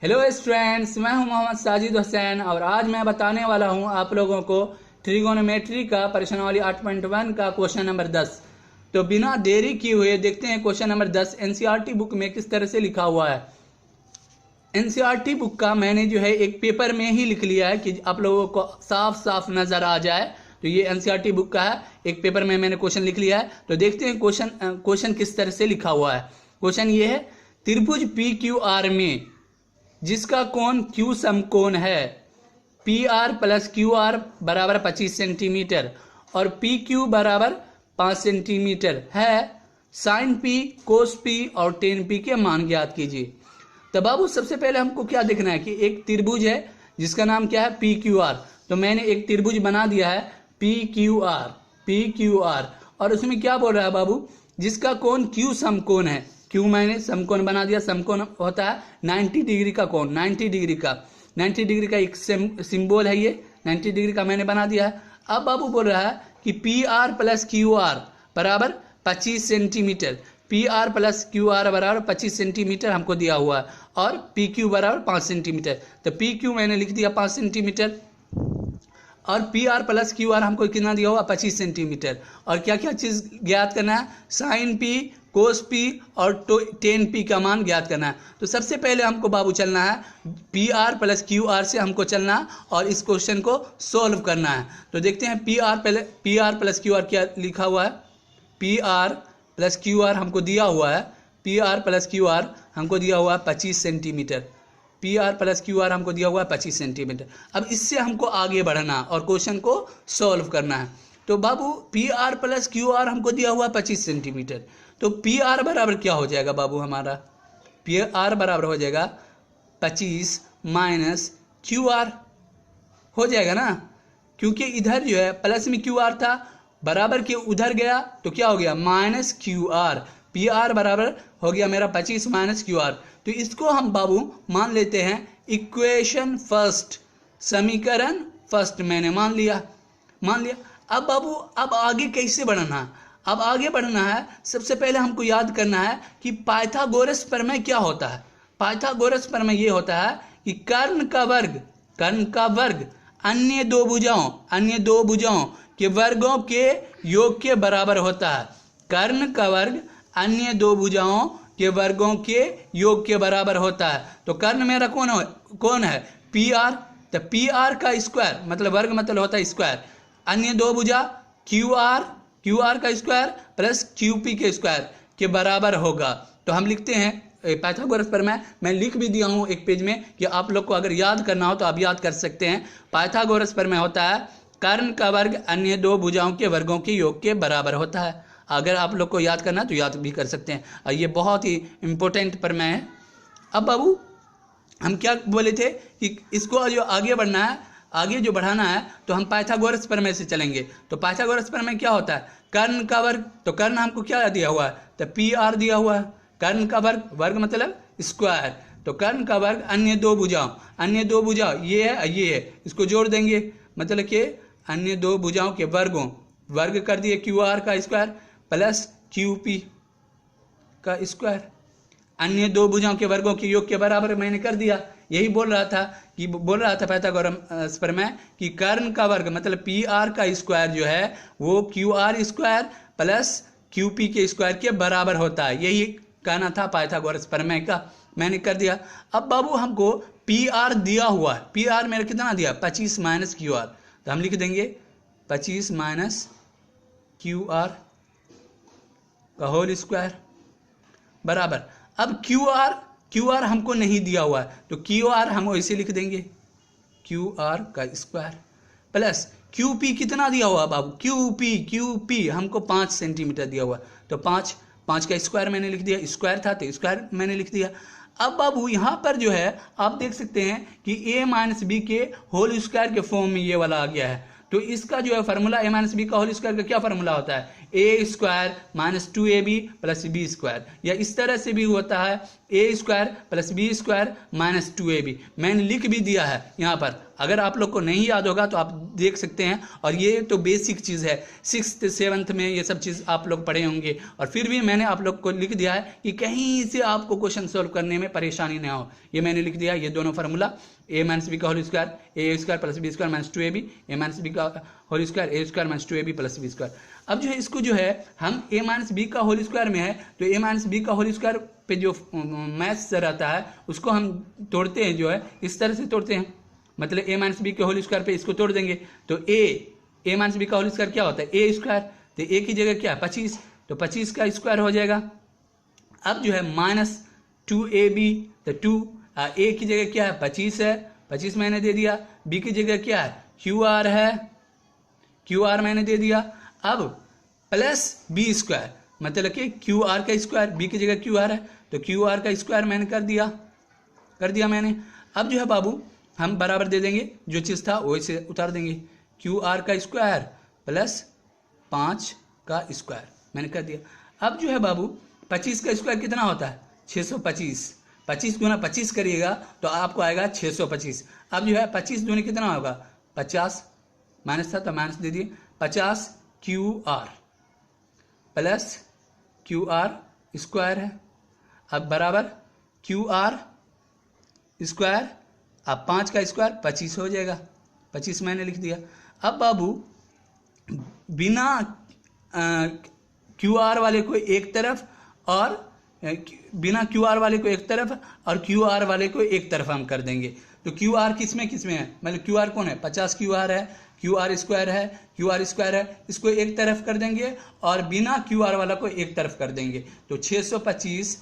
Hello students, मैं हूं मोहम्मद साजिद हुसैन और आज मैं बताने वाला हूं आप लोगों को ट्रिगोनोमेट्री का प्रश्नावली 8.1 का क्वेश्चन नंबर 10। तो बिना देरी किए हुए देखते हैं क्वेश्चन नंबर 10 एनसीईआरटी बुक में किस तरह से लिखा हुआ है। एनसीईआरटी बुक का मैंने जो है एक पेपर में ही लिख लिया है कि आप लोगों को साफ साफ नजर आ जाए। तो ये एनसीईआरटी बुक का है, एक पेपर में मैंने क्वेश्चन लिख लिया है। तो देखते हैं क्वेश्चन किस तरह से लिखा हुआ है। क्वेश्चन ये है, त्रिभुज पी क्यू आर में जिसका कोण क्यू समकोण है P r plus q are बराबर 25 सेंटीमीटर और पी क्यू बराबर 5 सेंटीमीटर है, साइन पी कोस पी और टेन पी के मान ज्ञात कीजिए। तो बाबू सबसे पहले हमको क्या देखना है कि एक त्रिभुज है जिसका नाम क्या है पी क्यू आर। तो मैंने एक त्रिभुज बना दिया है पी क्यू आर और उसमें क्या बोल रहा है बाबू, जिसका कोण क्यू समकोण है। क्यों मैंने समकोण बना दिया, समकोण होता है 90 डिग्री का कोण, 90 डिग्री का एक सिंबल है, ये 90 डिग्री का मैंने बना दिया है। अब बाबू बोल रहा है कि P r plus q are बराबर 25 centimetre, P r plus q are बराबर 25 सेंटीमीटर हमको दिया हुआ है और पी क्यू बराबर 5 सेंटीमीटर। तो पी क्यू मैंने लिख दिया 5 सेंटीमीटर और P r plus q r हमको कितना दिया हुआ 25 सेंटीमीटर। और क्या क्या चीज़ ज्ञात करना है, साइन पी कोस पी और टेन पी का मान ज्ञात करना है। तो सबसे पहले हमको बाबू चलना है P r plus q are से हमको चलना है और इस क्वेश्चन को सॉल्व करना है। तो देखते हैं P r plus q are क्या लिखा हुआ है। P r plus q r हमको दिया हुआ है, P r plus q r हमको दिया हुआ है 25 centimetre, P r plus q r हमको दिया हुआ है 25 सेंटीमीटर। अब इससे हमको आगे बढ़ना और क्वेश्चन को सॉल्व करना है। तो बाबू p r plus q r हमको दिया हुआ है 25 सेंटीमीटर, तो पी आर बराबर क्या हो जाएगा बाबू, हमारा पी आर बराबर हो जाएगा 25 माइनस क्यू आर हो जाएगा ना, क्योंकि इधर जो है प्लस में क्यू आर था, बराबर के उधर गया तो क्या हो गया minus Q R. P R बराबर हो गया मेरा 25 माइनस क्यू आर। तो इसको हम बाबू मान लेते हैं इक्वेशन फर्स्ट, समीकरण फर्स्ट मैंने मान लिया। अब बाबू अब आगे कैसे बढ़ना है, अब आगे बढ़ना है। सबसे पहले हमको याद करना है कि पाइथागोरस प्रमेय क्या होता है। पाइथागोरस प्रमेय ये होता है कि कर्ण का वर्ग अन्य दो भुजाओं के वर्गों के योग के बराबर होता है। कर्ण का वर्ग अन्य दो भुजाओं के वर्गों के योग के बराबर होता है। तो कर्ण मेरा कौन है पी आर, तो पी आर का स्क्वायर मतलब वर्ग मतलब होता है स्क्वायर, अन्य दो भुजा क्यू आर का स्क्वायर प्लस क्यू पी के स्क्वायर के बराबर होगा। तो हम लिखते हैं पाइथागोरस प्रमेय, मैं लिख भी दिया हूँ एक पेज में कि आप लोग को अगर याद करना हो तो आप याद कर सकते हैं। पाइथागोरस प्रमेय होता है कर्ण का वर्ग अन्य दो भुजाओं के वर्गों के योग के बराबर होता है। अगर आप लोग को याद करना है तो याद भी कर सकते हैं और ये बहुत ही इम्पोर्टेंट प्रमेय है। अब बाबू हम क्या बोले थे कि इसको जो आगे बढ़ना है, आगे जो बढ़ाना है तो हम पाइथागोरस प्रमेय से चलेंगे। तो पाइथागोरस प्रमेय क्या होता है, कर्ण का वर्ग, तो कर्ण हमको क्या दिया हुआ है तो पी आर दिया हुआ है, कर्ण का वर्ग मतलब स्क्वायर, तो कर्ण का वर्ग अन्य दो भुजाओं ये है, इसको जोड़ देंगे मतलब कि अन्य दो भुजाओं के वर्ग कर दिए क्यू आर का स्क्वायर प्लस क्यू पी का स्क्वायर, अन्य दो भुजाओं के वर्गों के योग के बराबर मैंने कर दिया। यही बोल रहा था पाइथागोरस प्रमेय कि कर्ण का वर्ग मतलब पी आर का स्क्वायर जो है वो Q R square plus Q P के स्क्वायर के बराबर होता है। यही कहना था पाइथागोरस प्रमेय का, मैंने कर दिया। अब बाबू हमको पी आर दिया हुआ है, पी आर मेरा कितना दिया 25 माइनस क्यू आर, तो हम लिख देंगे 25 माइनस क्यू आर का होल स्क्वायर बराबर। अब क्यू आर हमको नहीं दिया हुआ है तो क्यू आर हम ऐसे लिख देंगे क्यू आर का स्क्वायर प्लस क्यू पी कितना दिया हुआ बाबू, क्यू पी हमको 5 सेंटीमीटर दिया हुआ, तो 5 का स्क्वायर मैंने लिख दिया, स्क्वायर था तो स्क्वायर मैंने लिख दिया। अब बाबू यहाँ पर जो है आप देख सकते हैं कि a माइनस बी के होल स्क्वायर के फॉर्म में ये वाला आ गया है। तो इसका जो है फार्मूला a माइनस बी का होल स्क्वायर का क्या फार्मूला होता है, a square minus 2ab plus b square, या इस तरह से भी होता है a square plus b square minus 2ab। मैंने लिख भी दिया है यहाँ पर, अगर आप लोग को नहीं याद होगा तो आप देख सकते हैं। और ये तो बेसिक चीज़ है, 6th 7th में ये सब चीज़ आप लोग पढ़े होंगे, और फिर भी मैंने आप लोग को लिख दिया है कि कहीं से आपको क्वेश्चन सॉल्व करने में परेशानी ना हो। ये मैंने लिख दिया, ये दोनों फार्मूला ए माइनस बी का whole square, a square plus b square minus 2ab, a minus b का whole square, a square minus 2ab plus b square. अब जो है इसको जो है हम ए माइनस बी का होल स्क्वायर में है, तो ए माइनस बी का होल स्क्वायर पे जो मैथ्स रहता है उसको हम तोड़ते हैं, जो है इस तरह से तोड़ते हैं, मतलब ए माइनस बी के होल स्क्वायर पे इसको तोड़ देंगे तो ए माइनस बी का होल स्क्वायर क्या होता है, ए स्क्वायर, तो ए की जगह क्या है 25, तो 25 का स्क्वायर हो जाएगा। अब जो है माइनस 2ab, तो 2 ए की जगह क्या है 25 है, 25 मैंने दे दिया, बी की जगह क्या है क्यू आर है, क्यू आर मैंने दे दिया। अब प्लस बी स्क्वायर, मतलब कि क्यू आर का स्क्वायर, बी की जगह क्यू आर है तो क्यू आर का स्क्वायर मैंने कर दिया मैंने। अब जो है बाबू हम बराबर दे देंगे, जो चीज़ था वैसे उतार देंगे, क्यू आर का स्क्वायर प्लस 5 का स्क्वायर मैंने कर दिया। अब जो है बाबू 25 का स्क्वायर कितना होता है 625, 25 गुना 25 करिएगा तो आपको आएगा 625। अब जो है 25 दूनी कितना होगा 50, माइनस था तो माइनस दे दिए, 50 Q R plus q are square है। अब बराबर क्यू आर स्क्वायर, अब 5 का स्क्वायर 25 हो जाएगा, 25 मैंने लिख दिया। अब बाबू बिना क्यू आर वाले को एक तरफ और बिना क्यू आर वाले को एक तरफ और क्यू आर वाले को एक तरफ हम कर देंगे। तो क्यू आर किस में है, मतलब क्यू आर कौन है 50 क्यू आर है, क्यू आर स्क्वायर है, क्यू आर स्क्वायर है, इसको एक तरफ कर देंगे और बिना क्यू आर वाला को एक तरफ कर देंगे, तो 625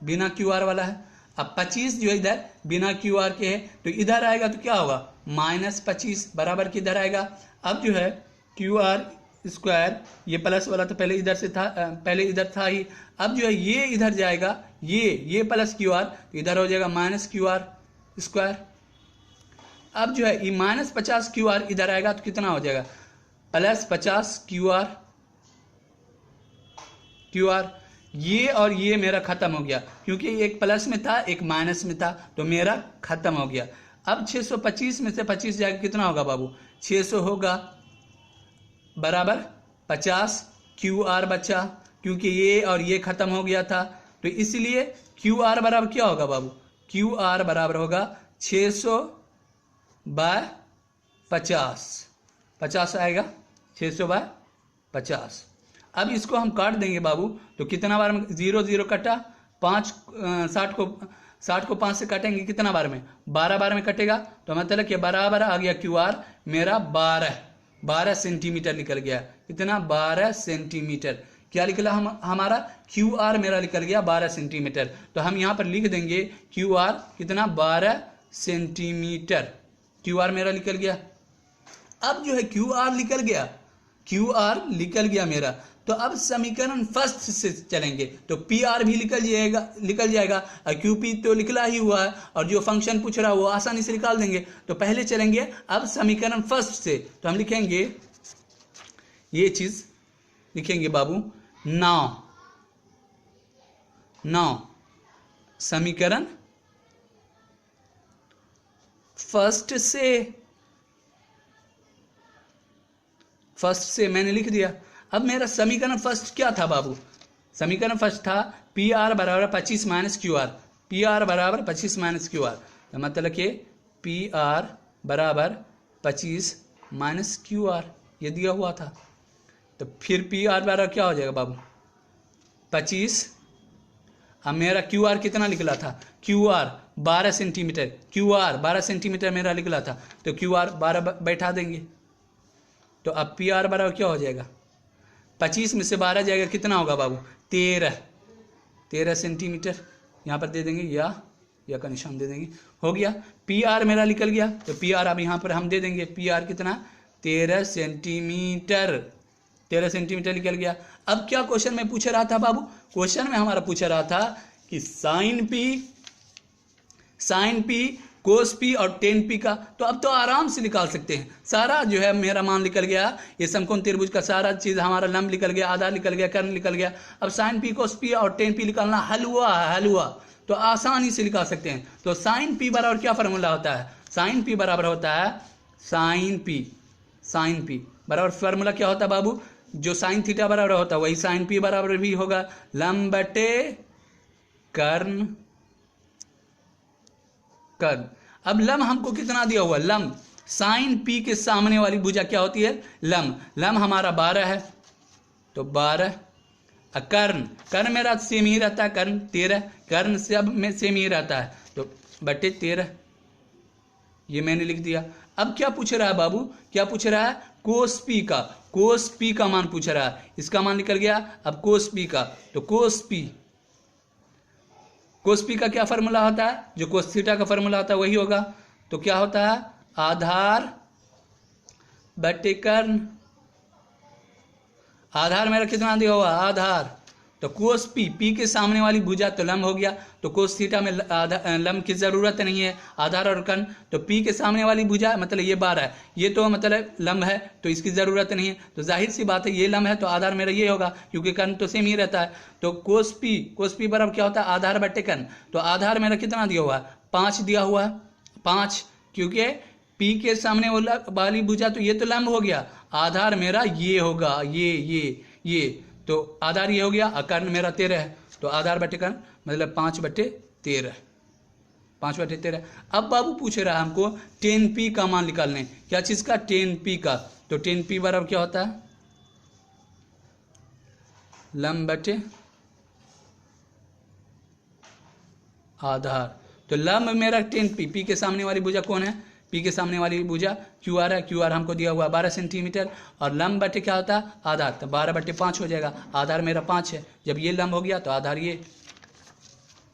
बिना क्यू आर वाला है। अब 25 जो इधर बिना क्यू आर के है तो इधर आएगा तो क्या होगा माइनस 25 बराबर की इधर आएगा। अब जो है क्यू आर स्क्वायर, ये प्लस वाला तो पहले इधर से था, पहले इधर था ही, अब जो है ये इधर जाएगा, ये प्लस क्यू आर तो इधर हो जाएगा माइनस क्यू आर स्क्वायर। अब जो है ये माइनस 50 क्यू आर इधर आएगा तो कितना हो जाएगा प्लस 50 क्यू आर। ये और ये मेरा खत्म हो गया, क्योंकि एक प्लस में था एक माइनस में था तो मेरा खत्म हो गया। अब 625 में से 25 जाएगा कितना होगा बाबू 600 होगा, बराबर 50 क्यू आर बचा, क्योंकि ये और ये खत्म हो गया था, तो इसलिए क्यू आर बराबर क्या होगा बाबू, क्यू आर बराबर होगा 600 बाय 50 आएगा, 600 बाय 50। अब इसको हम काट देंगे बाबू, तो कितना बार में 0 0 कटा, 5 60 को 5 से काटेंगे कितना बार में 12 बार में कटेगा, तो मतलब कि बराबर आ गया क्यू आर मेरा 12 सेंटीमीटर निकल गया, कितना 12 सेंटीमीटर। क्या निकला हमारा क्यू आर मेरा निकल गया 12 सेंटीमीटर। तो हम यहाँ पर लिख देंगे क्यू आर कितना 12 सेंटीमीटर, क्यू आर मेरा निकल गया। अब जो है क्यू आर निकल गया मेरा, तो अब समीकरण फर्स्ट से चलेंगे तो पी आर भी निकल जाएगा और क्यू पी तो निकला ही हुआ है, और जो फंक्शन पूछ रहा है वो आसानी से निकाल देंगे। तो पहले चलेंगे अब समीकरण फर्स्ट से, तो हम लिखेंगे ये चीज लिखेंगे बाबू, नाउ समीकरण फर्स्ट से मैंने लिख दिया। अब मेरा समीकरण फर्स्ट क्या था बाबू, समीकरण फर्स्ट था पी आर बराबर 25 minus Q R, P R बराबर 25 माइनस क्यू आर, तो मतलब कि पी आर बराबर 25 माइनस क्यू आर ये दिया हुआ था। तो फिर पी आर बराबर क्या हो जाएगा बाबू 25, अब मेरा क्यू आर कितना निकला था, Q R 12 centimetre, Q R 12 centimetre मेरा निकला था, तो क्यू आर 12 बैठा देंगे, तो अब पी आर बराबर क्या हो जाएगा 25 में से 12 जाएगा कितना होगा बाबू 13 सेंटीमीटर, यहाँ पर दे देंगे या का निशान दे देंगे, हो गया पी आर मेरा निकल गया। तो पी आर अब यहाँ पर हम दे देंगे, पी आर कितना 13 सेंटीमीटर निकल गया। अब क्या क्वेश्चन में पूछ रहा था बाबू, क्वेश्चन में हमारा पूछ रहा था कि साइन पी कोस पी और टेन पी का, तो अब तो आराम से निकाल सकते हैं। सारा जो है मेरा मान निकल गया, ये समकोण त्रिभुज का सारा चीज़ हमारा लंब निकल गया, आधार निकल गया, कर्ण निकल गया। अब साइन पी कोस पी और टेन पी निकालना हलवा है, हलवा, तो आसानी से निकाल सकते हैं। तो साइन पी बराबर क्या फार्मूला होता है? साइन पी बराबर होता है साइन पी बराबर फार्मूला क्या होता है बाबू? जो साइन थीटा बराबर होता है वही साइन पी बराबर भी होगा लंब बटे कर्ण। अब लंब हमको कितना दिया हुआ? लंब साइन पी के सामने वाली भुजा क्या होती है? लंब हमारा 12 है, तो 12। कर्ण मेरा सेम ही रहता है, कर्ण 13, कर्ण सब में सेम ही रहता है, तो बटे 13, ये मैंने लिख दिया। अब क्या पूछ रहा है बाबू? क्या पूछ रहा है? कोस पी का मान पूछ रहा है। इसका मान निकल गया। अब कोस पी का, तो कोस पी का क्या फार्मूला होता है? जो कोस थीटा का फार्मूला होता है वही होगा। तो क्या होता है? आधार बटे कर्ण। आधार मेरा कितना दिया हुआ? आधार, तो कोस पी के सामने वाली भुजा तो लंब हो गया, तो कोस थीटा में लंब की जरूरत नहीं है, आधार और कर्ण। तो पी के सामने वाली भुजा मतलब ये 12 है, ये तो मतलब लंब है, तो इसकी जरूरत नहीं है। तो जाहिर सी बात है ये लंब है, तो आधार मेरा ये होगा, क्योंकि कर्ण तो सेम ही रहता है। तो कोस पी बराबर क्या होता है? आधार बटे कर्ण। तो आधार मेरा कितना दिया हुआ है? 5 दिया हुआ है, 5, क्योंकि पी के सामने वाली भुजा तो ये तो लंब हो गया, आधार मेरा ये होगा, ये तो आधार ये हो गया, कर्ण मेरा 13 है, तो आधार बटे कर्ण मतलब 5/13। अब बाबू पूछ रहा है हमको 10p का मान निकालने। क्या चीज का? 10p का। तो 10p बराबर क्या होता है? लंब बटे आधार। तो लंब मेरा 10p, p के सामने वाली भुजा कौन है? पी के सामने वाली भुजा क्यू आर है, क्यू आर हमको दिया हुआ 12 सेंटीमीटर, और लंब बटे क्या होता है? आधार, तो 12/5 हो जाएगा। आधार मेरा 5 है, जब ये लंब हो गया तो आधार ये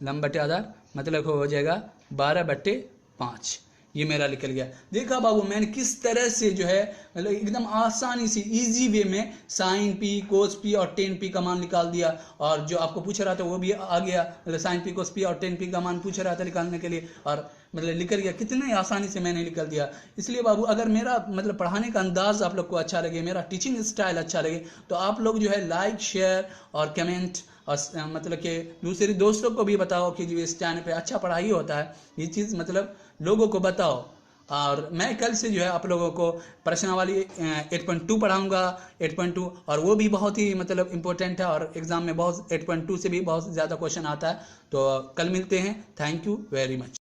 लंब बटे आधार मतलब हो जाएगा 12/5। ये मेरा निकल गया। देखा बाबू मैंने किस तरह से जो है मतलब एकदम आसानी से इजी वे में साइन पी कोस पी और 10p का मान निकाल दिया, और जो आपको पूछ रहा था वो भी आ गया, मतलब साइन पी कोस पी और 10p का मान पूछ रहा था निकालने के लिए, और मतलब निकल गया। कितने आसानी से मैंने निकल दिया। इसलिए बाबू अगर मेरा मतलब पढ़ाने का अंदाज आप लोग को अच्छा लगे, मेरा टीचिंग स्टाइल अच्छा लगे, तो आप लोग जो है लाइक शेयर और कमेंट और मतलब कि दूसरे दोस्तों को भी बताओ कि जो इस चैनल पे अच्छा पढ़ाई होता है, ये चीज़ मतलब लोगों को बताओ। और मैं कल से जो है आप लोगों को प्रश्नावली 8.2 पढ़ाऊंगा, 8.2, और वो भी बहुत ही मतलब इम्पोर्टेंट है, और एग्जाम में बहुत 8.2 से भी बहुत ज़्यादा क्वेश्चन आता है। तो कल मिलते हैं। Thank you very much.